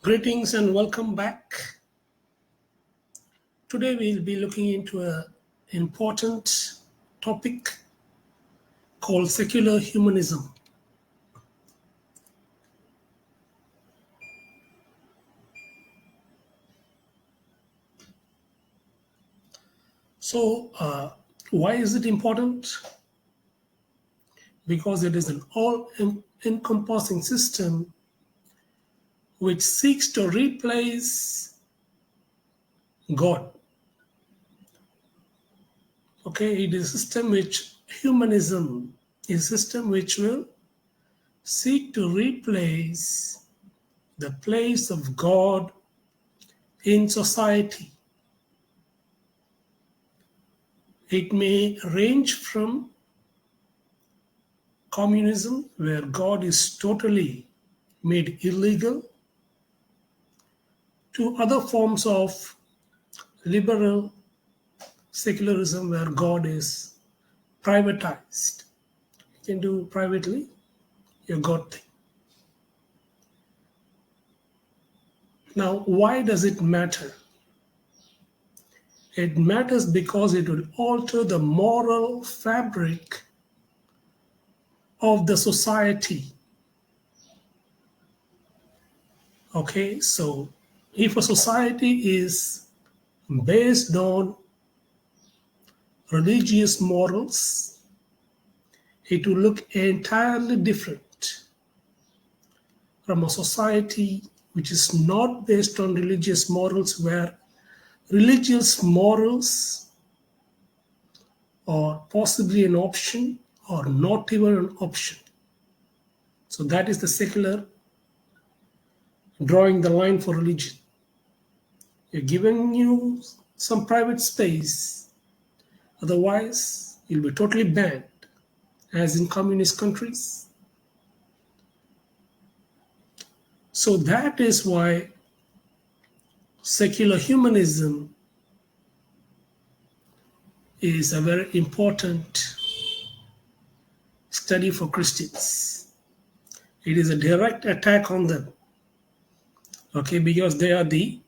Greetings and welcome back. Today we'll be looking into an important topic called secular humanism. Why is it important? Because it is an all encompassing system which seeks to replace God. Okay, it is a system which humanism is a system which will seek to replace the place of God in society. It may range from communism, where God is totally made illegal, to other forms of liberal secularism, where God is privatized. You can do privately your God thing. Now, why does it matter? It matters because it will alter the moral fabric of the society. Okay, so if a society is based on religious morals, it will look entirely different from a society which is not based on religious morals, where religious morals are possibly an option or not even an option. So that is the secular drawing the line for religion. You're giving you some private space, otherwise you'll be totally banned, as in communist countries. So that is why secular humanism is a very important study for Christians. It is a direct attack on them, okay, because they are the,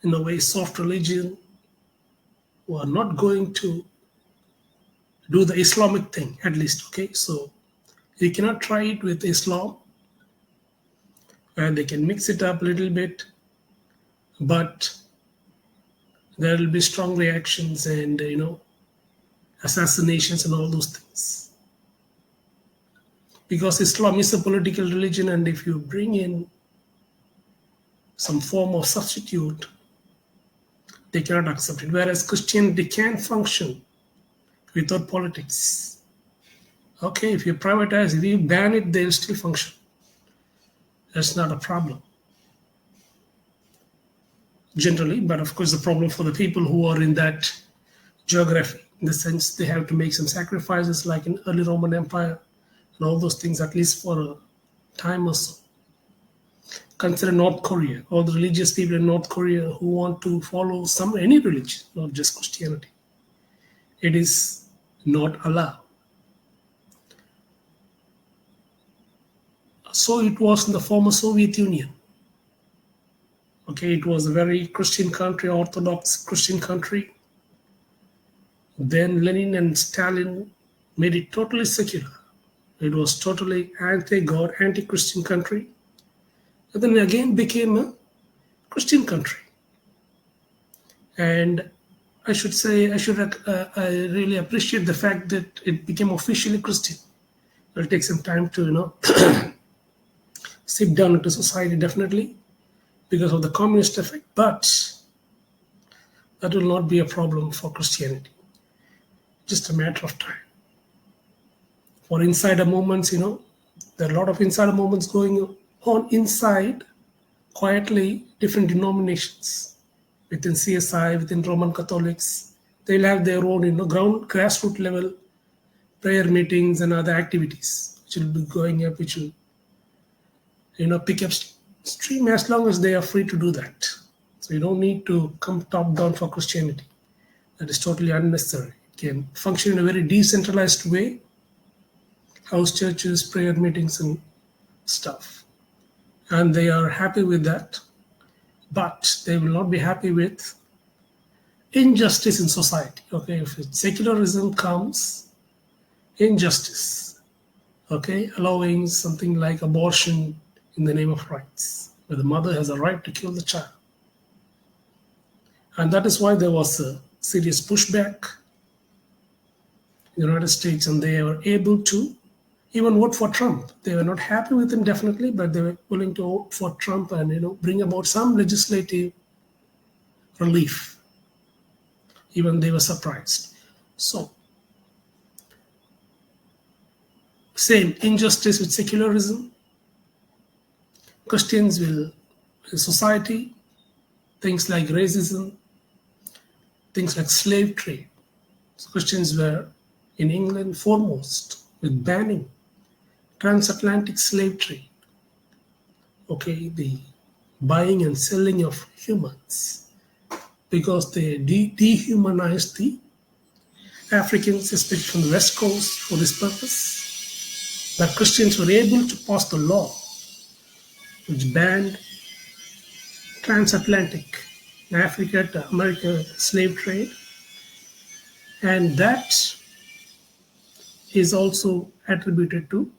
in a way, soft religion who are not going to do the Islamic thing, at least, okay. So you cannot try it with Islam, where they can mix it up a little bit, but there will be strong reactions and assassinations and all those things, because Islam is a political religion, and if you bring in some form of substitute, they cannot accept it, whereas Christianity can function without politics. Okay, if you privatize, if you ban it, they'll still function. That's not a problem generally, but of course the problem for the people who are in that geography, in the sense they have to make some sacrifices like in early Roman Empire and all those things, at least for a time or so. Consider North Korea, all the religious people in North Korea who want to follow any religion, not just Christianity. It is not allowed. So it was in the former Soviet Union. Okay, it was a very Christian country, Orthodox Christian country. Then Lenin and Stalin made it totally secular. It was totally anti-God, anti-Christian country. And then again became a Christian country. And I really appreciate the fact that it became officially Christian. It'll take some time to, sit down into society, definitely, because of the communist effect, but that will not be a problem for Christianity. Just a matter of time. For insider movements, there are a lot of insider movements going on inside, quietly, different denominations. Within CSI, within Roman Catholics, they'll have their own, grassroots level prayer meetings and other activities which will be going up, which will, pick up stream as long as they are free to do that. So you don't need to come top down for Christianity. That is totally unnecessary. It can function in a very decentralized way, house churches, prayer meetings and stuff. and they are happy with that, but they will not be happy with injustice in society. Okay, if secularism comes, injustice, okay, allowing something like abortion in the name of rights, where the mother has a right to kill the child. And that is why there was a serious pushback in the United States, and they were able to even vote for Trump. They were not happy with him, definitely, but they were willing to vote for Trump and bring about some legislative relief. Even they were surprised. So, same injustice with secularism. Christians will, in society, things like racism, things like slave trade. So Christians were in England foremost with banning transatlantic slave trade. Okay, the buying and selling of humans, because they dehumanized the Africans, especially from the West Coast, for this purpose. But Christians were able to pass the law which banned transatlantic Africa to America slave trade, and that is also attributed to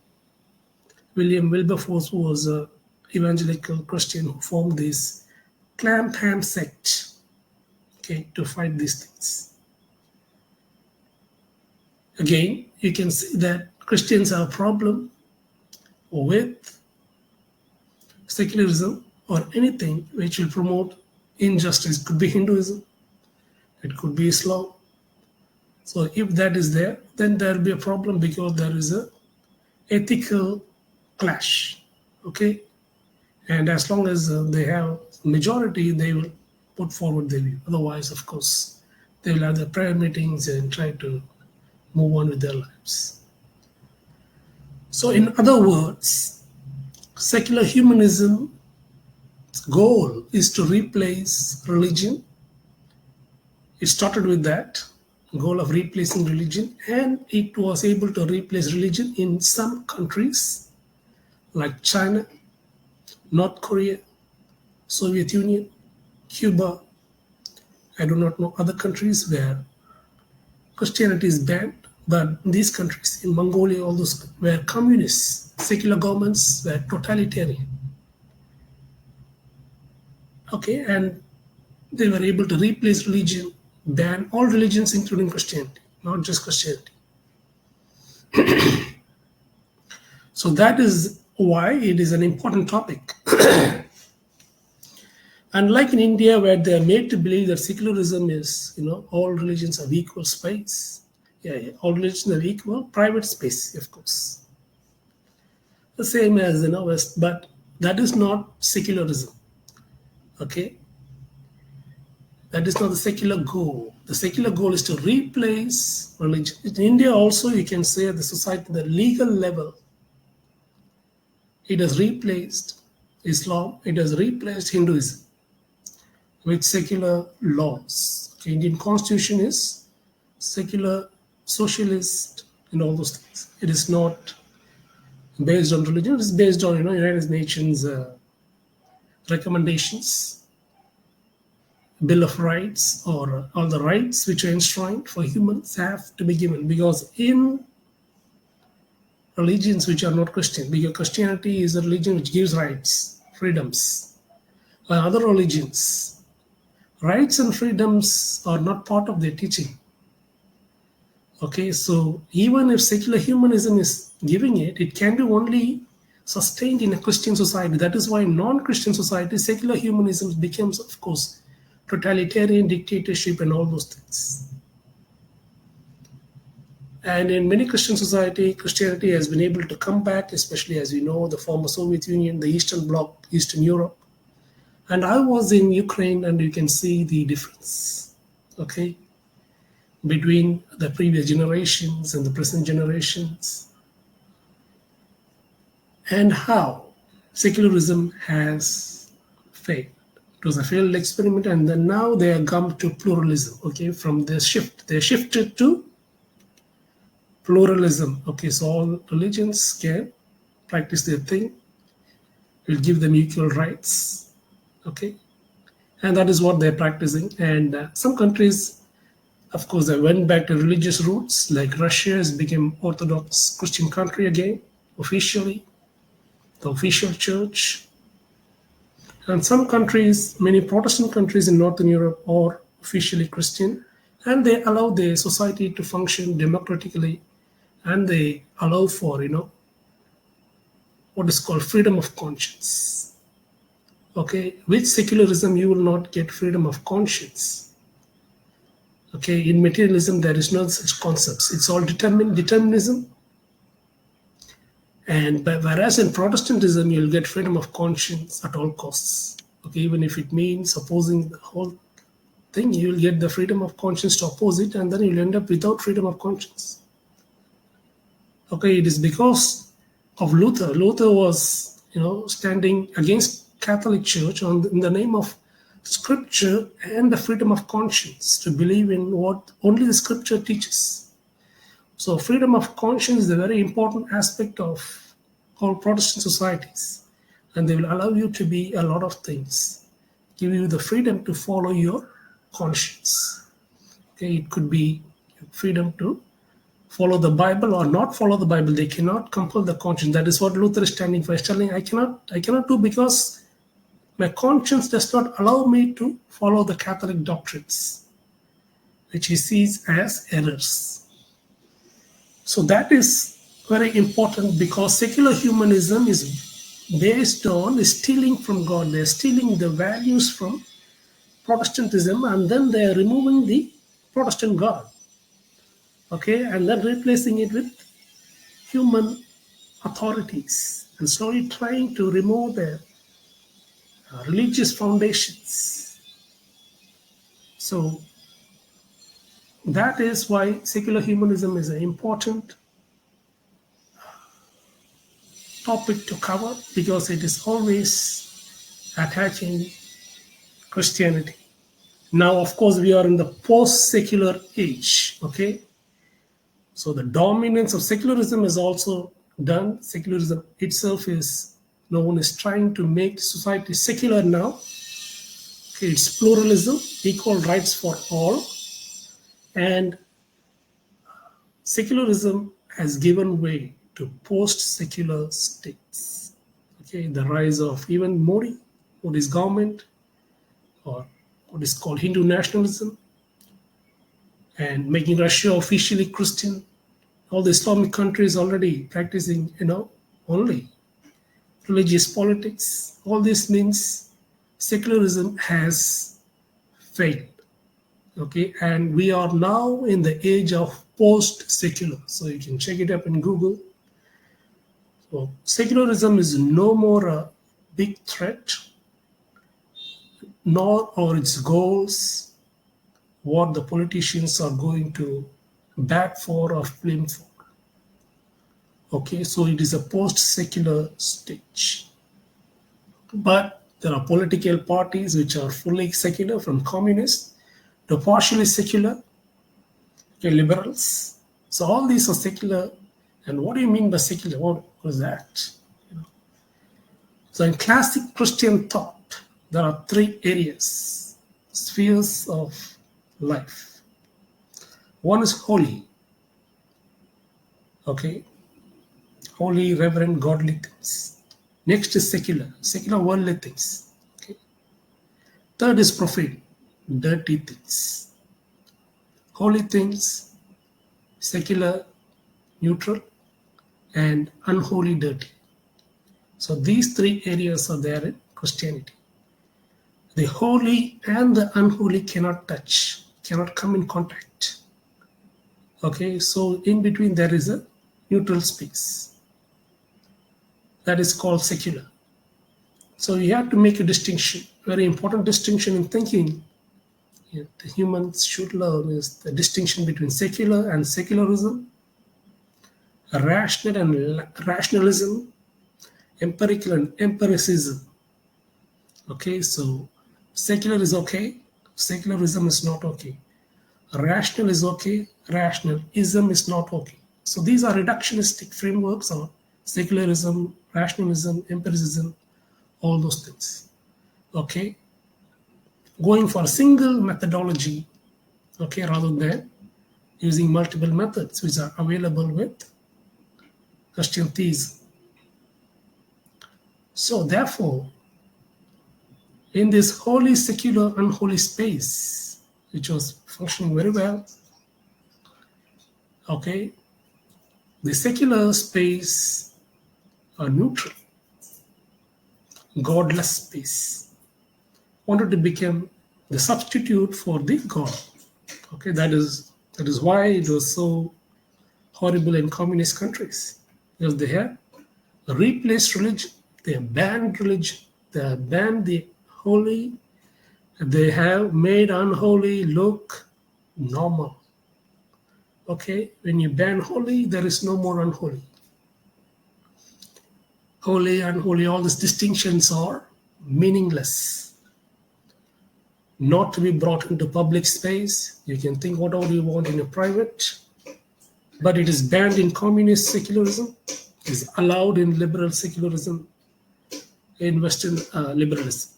William Wilberforce, who was an evangelical Christian who formed this Clapham sect, okay, to fight these things. Again, you can see that Christians have a problem with secularism or anything which will promote injustice. It could be Hinduism, it could be Islam. So if that is there, then there will be a problem, because there is a ethical clash. Okay, and as long as they have majority, they will put forward their view. Otherwise, of course, they will have their prayer meetings and try to move on with their lives. So in other words, secular humanism's goal is to replace religion. It started with that goal of replacing religion, and it was able to replace religion in some countries like China, North Korea, Soviet Union, Cuba. I do not know other countries where Christianity is banned, but these countries, in Mongolia, all those were communists, secular governments were totalitarian. Okay, and they were able to replace religion, ban all religions, including Christianity, not just Christianity. So that is why it is an important topic. Unlike in India, where they are made to believe that secularism is, all religions have equal space. Yeah, all religions have equal private space, of course. The same as West, but that is not secularism. Okay, that is not the secular goal. The secular goal is to replace religion. In India, also, you can say at the society, the legal level, it has replaced Islam, it has replaced Hinduism with secular laws. Okay, Indian constitution is secular, socialist, and all those things. It is not based on religion. It is based on United Nations recommendations, Bill of Rights, or all the rights which are enshrined for humans have to be given. Because in religions which are not Christian, because Christianity is a religion which gives rights, freedoms. While other religions, rights and freedoms are not part of their teaching. Okay, so even if secular humanism is giving it, it can be only sustained in a Christian society. That is why in non-Christian society, secular humanism becomes, of course, totalitarian dictatorship and all those things. And in many Christian society, Christianity has been able to come back, especially as we know, the former Soviet Union, the Eastern Bloc, Eastern Europe. And I was in Ukraine, and you can see the difference, okay, between the previous generations and the present generations, and how secularism has failed. It was a failed experiment, and then now they have come to pluralism. Okay, from the shift, they shifted to pluralism. Okay, so all religions can practice their thing, will give them equal rights. Okay, and that is what they're practicing. And some countries, of course, they went back to religious roots. Like Russia has become Orthodox Christian country again, officially, the official church. And some countries, many Protestant countries in Northern Europe, are officially Christian, and they allow their society to function democratically, and they allow for what is called freedom of conscience. Okay, with secularism you will not get freedom of conscience. Okay, in materialism there is no such concepts. It's all determinism. And whereas in Protestantism you'll get freedom of conscience at all costs. Okay, even if it means opposing the whole thing, you'll get the freedom of conscience to oppose it, and then you'll end up without freedom of conscience. Okay, it is because of Luther. Luther was, standing against Catholic Church in the name of Scripture and the freedom of conscience to believe in what only the Scripture teaches. So, freedom of conscience is a very important aspect of all Protestant societies, and they will allow you to be a lot of things, give you the freedom to follow your conscience. Okay, it could be freedom to follow the Bible or not follow the Bible. They cannot compel the conscience. That is what Luther is standing for. He's telling, I cannot do because my conscience does not allow me to follow the Catholic doctrines, which he sees as errors. So that is very important, because secular humanism is based on stealing from God. They're stealing the values from Protestantism, and then they're removing the Protestant God. Okay, and then replacing it with human authorities, and slowly trying to remove their religious foundations. So that is why secular humanism is an important topic to cover, because it is always attaching Christianity. Now, of course, we are in the post-secular age. Okay, so the dominance of secularism is also done. Secularism itself is known as trying to make society secular now. Okay, it's pluralism, equal rights for all, and secularism has given way to post-secular states. Okay, the rise of even Modi's government, or what is called Hindu nationalism, and making Russia officially Christian. All the Islamic countries already practicing, only religious politics. All this means secularism has failed. Okay, and we are now in the age of post-secular. So you can check it up in Google. So secularism is no more a big threat, nor are its goals what the politicians are going to bat for or flame for. Okay, so it is a post-secular stage. But there are political parties which are fully secular, from communists to partially secular, okay, liberals. So all these are secular. And what do you mean by secular? What is that? So in classic Christian thought, there are three areas, spheres of life. One is holy. Okay, holy, reverent, godly things. Next is secular worldly things. Okay. Third is profane, dirty things. Holy things, secular, neutral, and unholy, dirty. So these three areas are there in Christianity. The holy and the unholy cannot touch, cannot come in contact. Okay, so in between there is a neutral space. That is called secular. So you have to make a distinction, very important distinction in thinking. The humans should learn is the distinction between secular and secularism, rational and rationalism, empirical and empiricism. Okay, so secular is okay, secularism is not okay. Rational is okay, rationalism is not okay. So these are reductionistic frameworks, or secularism, rationalism, empiricism. all those things. Okay, going for a single methodology, okay, rather than using multiple methods which are available with Christian theism. So therefore, in this holy, secular, unholy space, which was functioning very well, okay, the secular space, a neutral, godless space, wanted to become the substitute for the God. Okay, that is why it was so horrible in communist countries, because they have replaced religion, they have banned religion, they have banned the holy, they have made unholy look normal. Okay, when you ban holy, there is no more unholy. Holy, unholy, all these distinctions are meaningless, not to be brought into public space. You can think whatever you want in a private, but it is banned in communist secularism, is allowed in liberal secularism, in Western liberalism,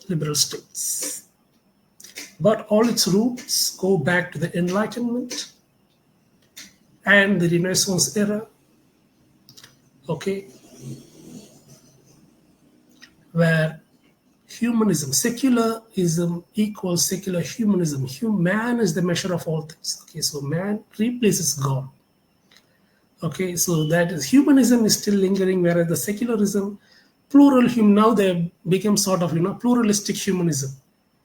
liberal states. But all its roots go back to the Enlightenment and the Renaissance era, okay, where humanism, secularism equals secular humanism. Man is the measure of all things. Okay, so man replaces God. Okay, so that is humanism is still lingering, whereas the secularism, plural now they have become sort of pluralistic humanism.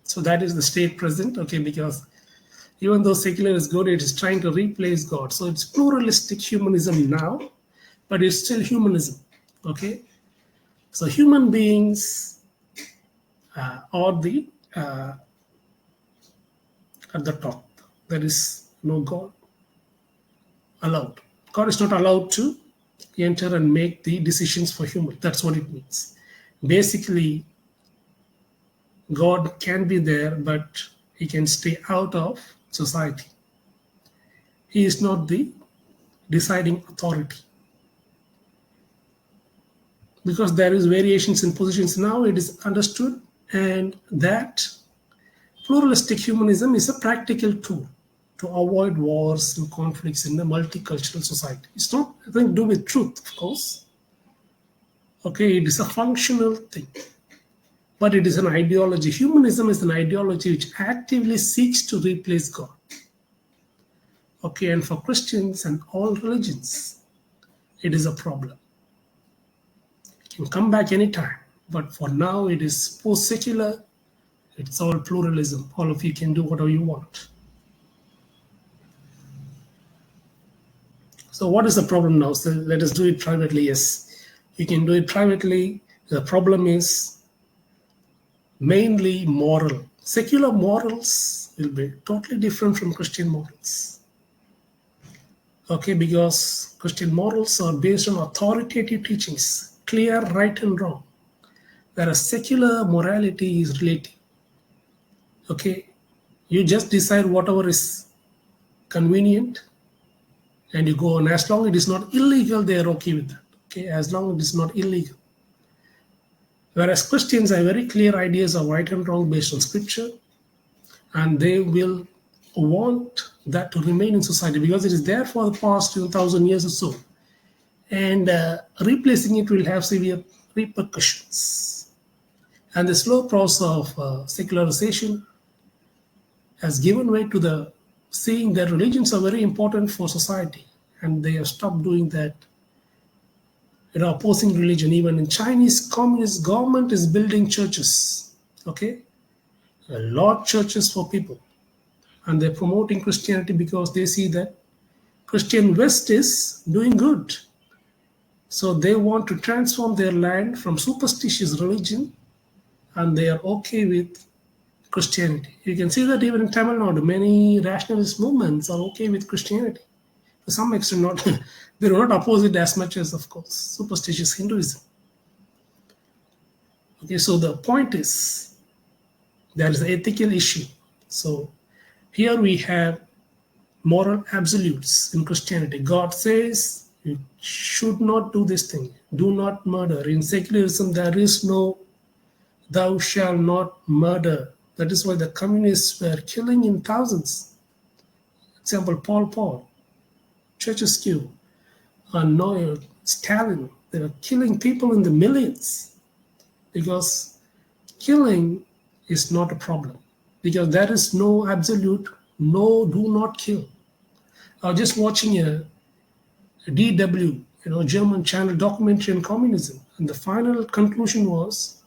So that is the state present. Okay, because even though secular is good, it is trying to replace God. So it's pluralistic humanism now, but it's still humanism. Okay, so human beings are the at the top. There is no God allowed. God is not allowed to enter and make the decisions for human. That's what it means. Basically, God can be there, but he can stay out of society. He is not the deciding authority. Because there is variations in positions now, it is understood, and that pluralistic humanism is a practical tool to avoid wars and conflicts in a multicultural society. It's not nothing to do with truth, of course. Okay, it is a functional thing. But it is an ideology. Humanism is an ideology which actively seeks to replace God. Okay, and for Christians and all religions, it is a problem. It can come back anytime. But for now, it is post-secular. It's all pluralism. All of you can do whatever you want. So what is the problem now? So let us do it privately. Yes, you can do it privately. The problem is mainly moral. Secular morals will be totally different from Christian morals. Okay, because Christian morals are based on authoritative teachings, clear right and wrong, whereas secular morality is relative. Okay, you just decide whatever is convenient and you go on. As long as it is not illegal, they are okay with that. Okay, as long as it is not illegal. Whereas Christians have very clear ideas of right and wrong based on scripture, and they will want that to remain in society because it is there for the past 2,000 years or so. And replacing it will have severe repercussions. And the slow process of secularization has given way to the seeing that religions are very important for society, and they have stopped doing that. Opposing religion. Even in Chinese communist government is building churches, okay, a lot churches for people, and they're promoting Christianity because they see that Christian West is doing good. So they want to transform their land from superstitious religion, and they are okay with Christianity. You can see that even in Tamil Nadu, many rationalist movements are okay with Christianity. To some extent, not they do not oppose it as much as, of course, superstitious Hinduism. Okay, so the point is there is an ethical issue. So here we have moral absolutes in Christianity. God says you should not do this thing. Do not murder. In secularism, there is no Thou shalt not murder. That is why the communists were killing in thousands. Example, Pol Pot, Ceausescu, Neuer, Stalin. They were killing people in the millions because killing is not a problem. Because there is no absolute, no, do not kill. I was just watching a DW, German channel documentary on communism. And the final conclusion was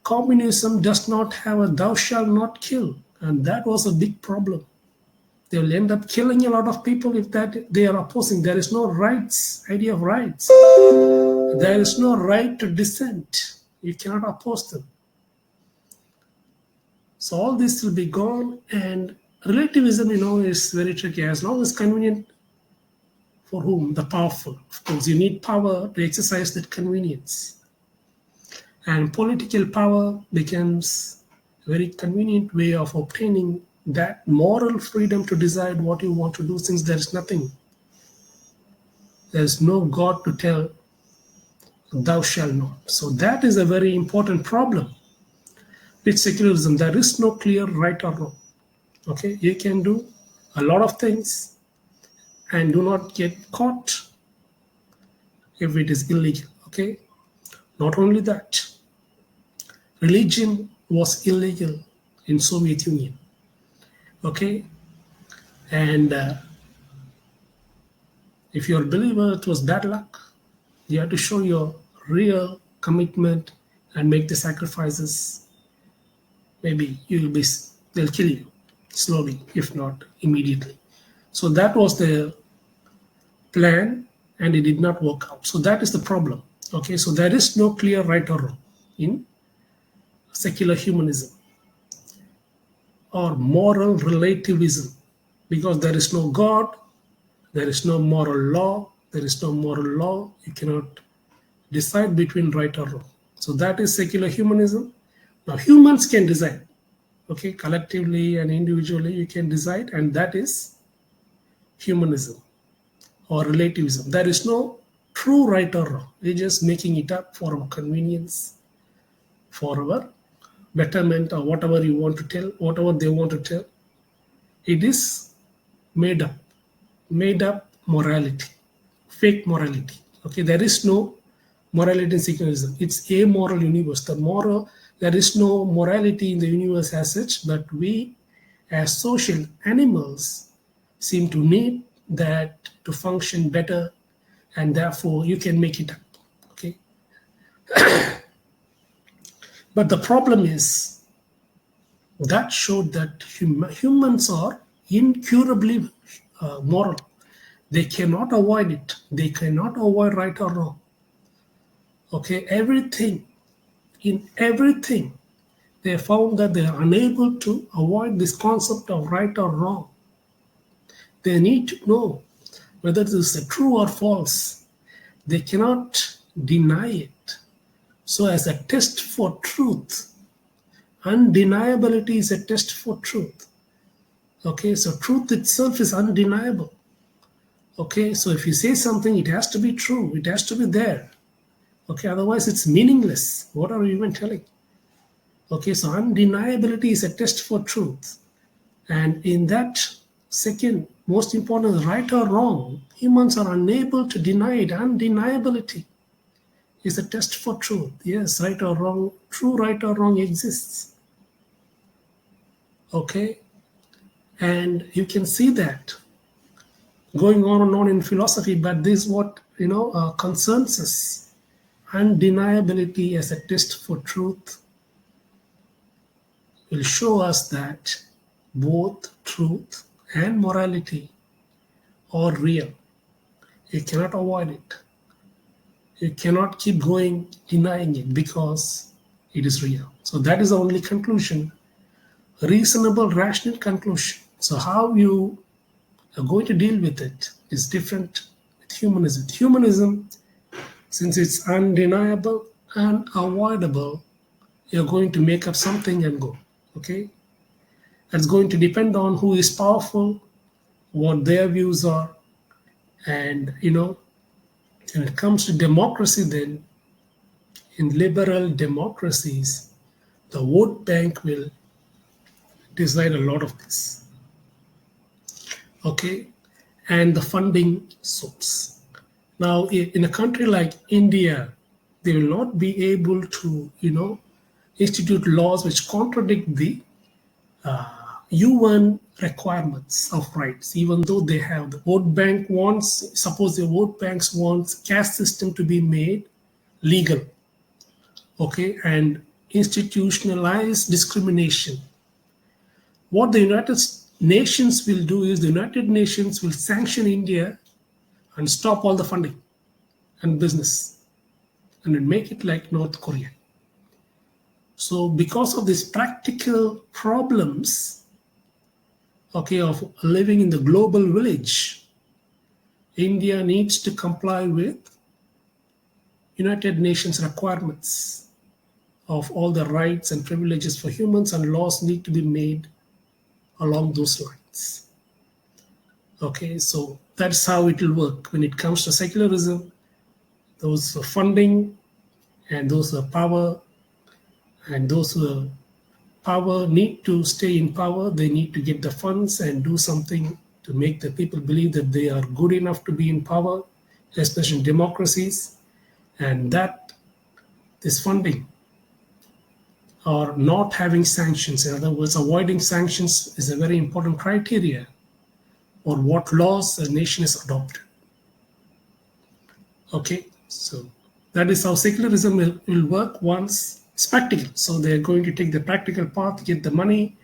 communism does not have a thou shalt not kill. And that was a big problem. They will end up killing a lot of people if that they are opposing. There is no rights, idea of rights. There is no right to dissent. You cannot oppose them. So all this will be gone, and relativism, is very tricky. As long as convenient for whom? The powerful. Of course, you need power to exercise that convenience. And political power becomes a very convenient way of obtaining that moral freedom to decide what you want to do, since there is nothing. There is no God to tell, thou shalt not. So that is a very important problem with secularism. There is no clear right or wrong. Okay, you can do a lot of things and do not get caught if it is illegal. Okay, not only that, religion was illegal in Soviet Union. Okay, and if you're a believer, it was bad luck. You have to show your real commitment and make the sacrifices. Maybe they'll kill you slowly, if not immediately. So that was the plan, and it did not work out. So that is the problem. Okay, so there is no clear right or wrong in secular humanism or moral relativism, because there is no God, there is no moral law, there is no moral law. You cannot decide between right or wrong. So that is secular humanism. Now humans can decide. Okay, collectively and individually you can decide, and that is humanism or relativism. There is no true right or wrong. We're just making it up for our convenience, for our betterment, or whatever you want to tell, whatever they want to tell. It is made up morality, fake morality. Okay, there is no morality in secularism. It's a moral universe. There is no morality in the universe as such, but we as social animals seem to need that to function better, and therefore you can make it up. Okay, but the problem is that showed that humans are incurably moral. They cannot avoid it. They cannot avoid right or wrong. Okay, in everything, they found that they are unable to avoid this concept of right or wrong. They need to know whether this is true or false. They cannot deny it. So as a test for truth, undeniability is a test for truth. Okay, so truth itself is undeniable. Okay, so if you say something, it has to be true. It has to be there. Okay, otherwise it's meaningless. What are you even telling? Okay, so undeniability is a test for truth. And in that second, most important is right or wrong. Humans are unable to deny it. Undeniability is a test for truth. Yes, right or wrong, true right or wrong exists. Okay, and you can see that going on and on in philosophy, but this is what concerns us. Undeniability as a test for truth will show us that both truth and morality are real. You cannot avoid it. You cannot keep going denying it because it is real. So that is the only conclusion, reasonable, rational conclusion. So how you are going to deal with it is different with humanism. With humanism, since it's undeniable and unavoidable, you're going to make up something and go. Okay? It's going to depend on who is powerful, what their views are, and when it comes to democracy, then in liberal democracies, the vote bank will decide a lot of this. Okay, and the funding source. Now, in a country like India, they will not be able to, institute laws which contradict the UN requirements of rights, even though they have the vote bank wants, suppose the vote banks wants caste system to be made legal, okay, and institutionalize discrimination. What the United Nations will do is the United Nations will sanction India and stop all the funding and business and then make it like North Korea. So because of these practical problems, okay, of living in the global village, India needs to comply with United Nations requirements of all the rights and privileges for humans, and laws need to be made along those lines. Okay, so that's how it will work when it comes to secularism. Those funding and those power, and those who power need to stay in power. They need to get the funds and do something to make the people believe that they are good enough to be in power, especially in democracies, and that this funding or not having sanctions, in other words, avoiding sanctions, is a very important criteria for what laws a nation has adopted. Okay, so that is how secularism will work once it's practical. So they're going to take the practical path, get the money,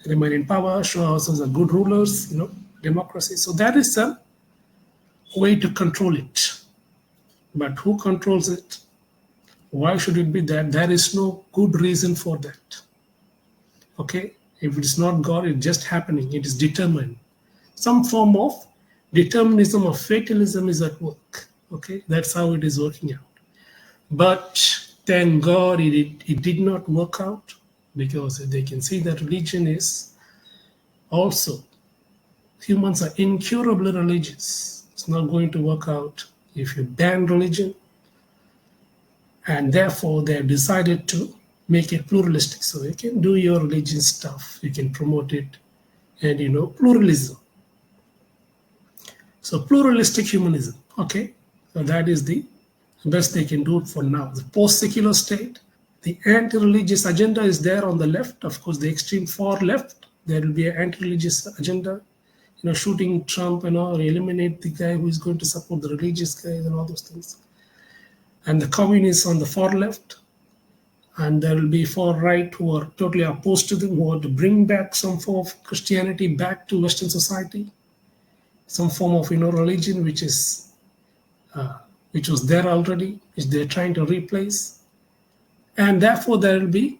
remain in power, show ourselves as good rulers, democracy. So that is a way to control it. But who controls it? Why should it be that? There is no good reason for that. Okay, if it is not God, it's just happening. It is determined. Some form of determinism or fatalism is at work. Okay, that's how it is working out. But thank God it did not work out, because they can see that religion is also, humans are incurably religious. It's not going to work out if you ban religion, and therefore they have decided to make it pluralistic. So you can do your religious stuff, you can promote it, and pluralism. So pluralistic humanism, okay, so that is the best they can do it for now. The post-secular state, the anti-religious agenda is there on the left. Of course, the extreme far left, there will be an anti-religious agenda, shooting Trump, or eliminate the guy who is going to support the religious guys and all those things. And the communists on the far left, and there will be far right who are totally opposed to them, who want to bring back some form of Christianity back to Western society, some form of religion which was there already, which they're trying to replace. And therefore there will be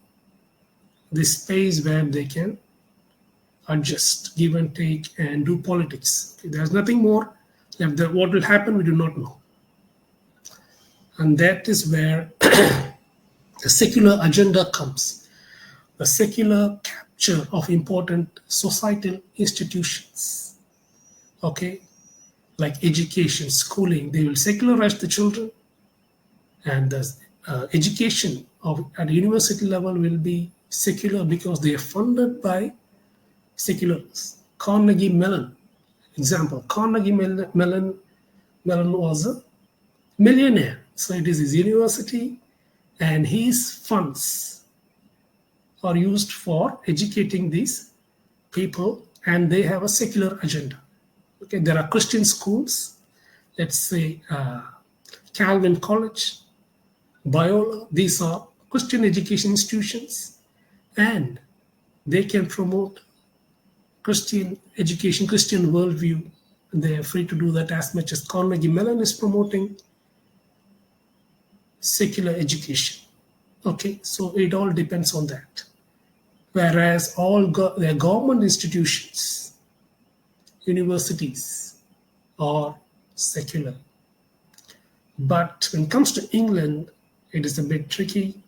this space where they can adjust, give and take, and do politics. Okay, there's nothing more. What will happen, we do not know. And that is where the secular agenda comes. The secular capture of important societal institutions. Okay, like education, schooling, they will secularize the children, and the education at the university level will be secular because they are funded by secularists. Carnegie Mellon, example, Carnegie Mellon was a millionaire. So it is his university, and his funds are used for educating these people, and they have a secular agenda. Okay, there are Christian schools, let's say Calvin College, Biola, these are Christian education institutions, and they can promote Christian education, Christian worldview. They are free to do that as much as Carnegie Mellon is promoting secular education. Okay, so it all depends on that. Whereas their government institutions, universities, are secular. But when it comes to England, it is a bit tricky.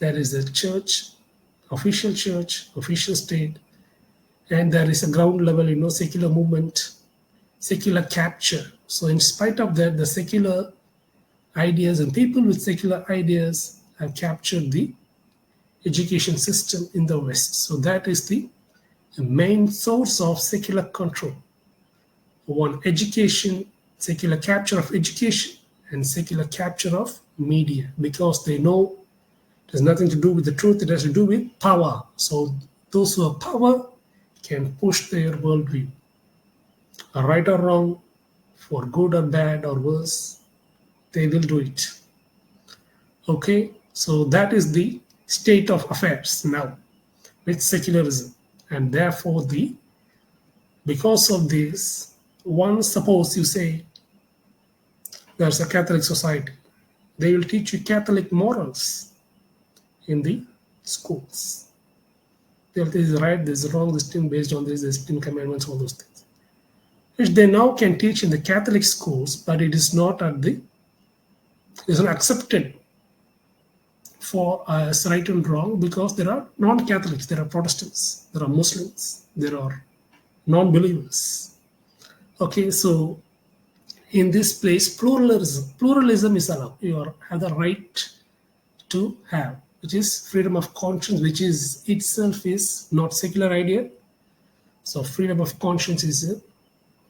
There is a church, official state, and there is a ground level, secular movement, secular capture. So in spite of that, the secular ideas and people with secular ideas have captured the education system in the West. So that is the main source of secular control. One, education, secular capture of education, and secular capture of media, because they know it has nothing to do with the truth, it has to do with power. So those who have power can push their worldview, right or wrong, for good or bad or worse, they will do it. Okay, so that is the state of affairs now with secularism. And therefore, because of this, once suppose you say there's a Catholic society, they will teach you Catholic morals in the schools. This is right, this is wrong, this thing based on this 10 commandments, all those things, which they now can teach in the Catholic schools, but it is not accepted for as right and wrong, because there are non-Catholics, there are Protestants, there are Muslims, there are non-believers. Okay, so in this place, pluralism is allowed. You have the right to have, which is freedom of conscience, which is itself is not secular idea. So freedom of conscience is a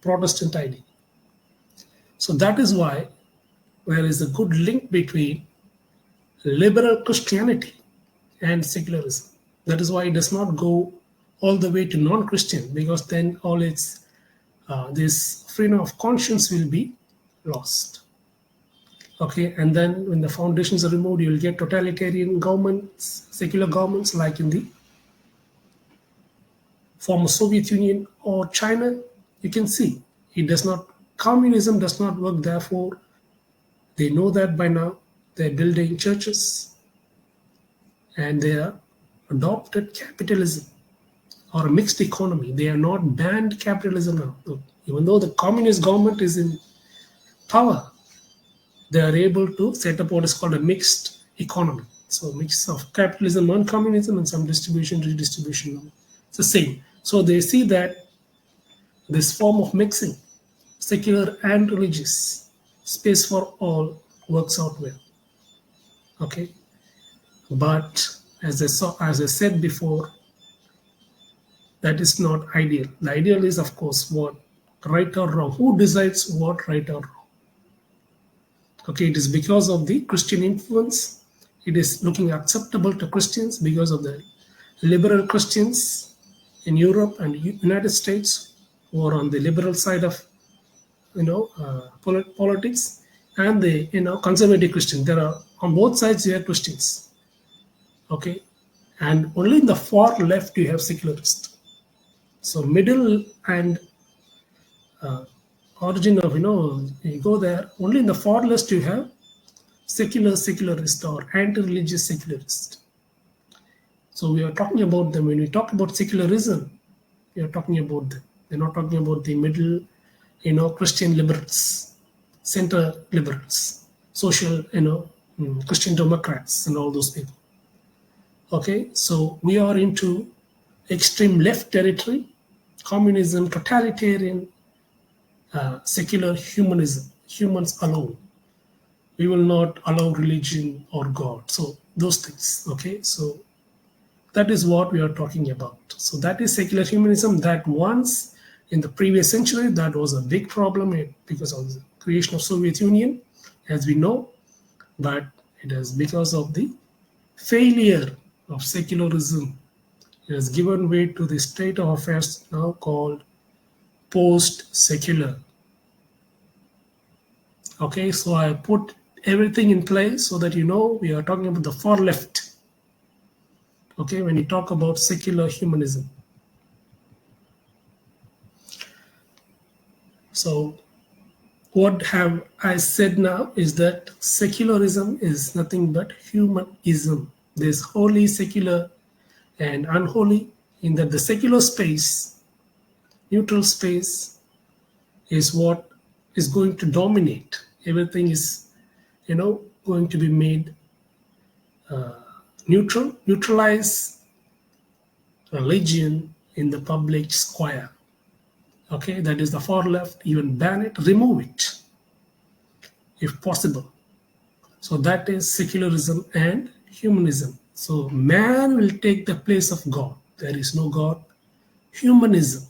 Protestant idea. So that is why there is a good link between liberal Christianity and secularism. That is why it does not go all the way to non-Christian, because then all its this freedom of conscience will be lost. Okay, and then when the foundations are removed, you will get totalitarian governments, secular governments, like in the former Soviet Union or China. You can see it does not. Communism does not work. Therefore, they know that by now. They're building churches, and they are adopted capitalism or a mixed economy. They are not banned capitalism now. Even though the communist government is in power, they are able to set up what is called a mixed economy. So a mix of capitalism and communism, and some distribution, redistribution. It's the same. So they see that this form of mixing, secular and religious, space for all, works out well. Okay, but as I said before, that is not ideal. The ideal is, of course, what right or wrong. Who decides what right or wrong? Okay, it is because of the Christian influence. It is looking acceptable to Christians because of the liberal Christians in Europe and United States, who are on the liberal side of politics, and the conservative Christian. There are on both sides you have Christians. Okay, and only in the far left you have secularists. So middle and origin of you go there, only in the far left you have secularist or anti-religious secularist. So we are talking about them. When we talk about secularism, we are talking about them. We're not talking about the middle, Christian liberals, center liberals, social, Christian Democrats, and all those people. Okay, so we are into extreme left territory, communism, totalitarian, secular humanism, humans alone. We will not allow religion or God. So those things. Okay, so that is what we are talking about. So that is secular humanism. That once in the previous century, that was a big problem because of the creation of Soviet Union, as we know, but it is because of the failure of secularism. It has given way to the state of affairs now called post-secular. Okay, so I put everything in place so that we are talking about the far left. Okay, when you talk about secular humanism. So what have I said now is that secularism is nothing but humanism. There's holy, secular, and unholy, in that the secular space, neutral space, is what is going to dominate. Everything is, going to be made neutralize religion in the public square. Okay, that is the far left, even ban it, remove it, if possible. So that is secularism and humanism. So man will take the place of God. There is no God. Humanism.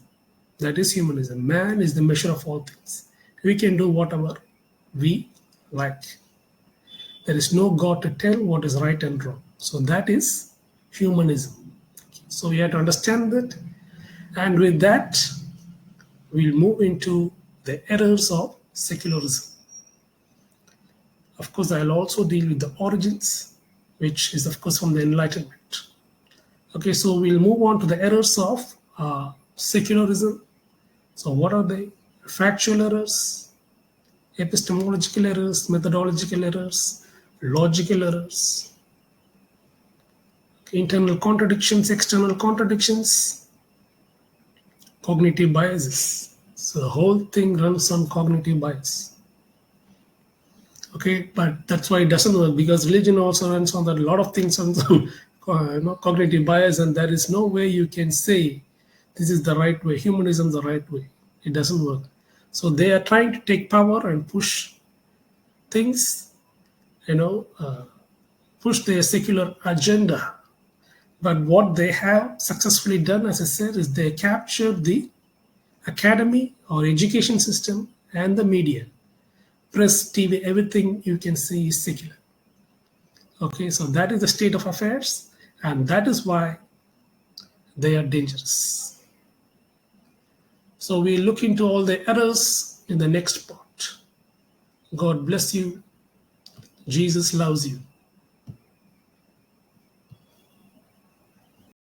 That is humanism. Man is the measure of all things. We can do whatever we like. There is no God to tell what is right and wrong. So that is humanism. So we have to understand that. And with that, we'll move into the errors of secularism. Of course, I'll also deal with the origins, which is, of course, from the Enlightenment. Okay, so we'll move on to the errors of secularism. So, what are they? Factual errors, epistemological errors, methodological errors, logical errors, internal contradictions, external contradictions, cognitive biases. So, the whole thing runs on cognitive bias. Okay, but that's why it doesn't work, because religion also runs on that. A lot of things on cognitive bias, and there is no way you can say this is the right way, humanism the right way. It doesn't work. So they are trying to take power and push things, push their secular agenda. But what they have successfully done, as I said, is they captured the academy or education system and the media. Press, TV, everything you can see is secular. Okay, so that is the state of affairs, and that is why they are dangerous. So we look into all the errors in the next part. God bless you. Jesus loves you.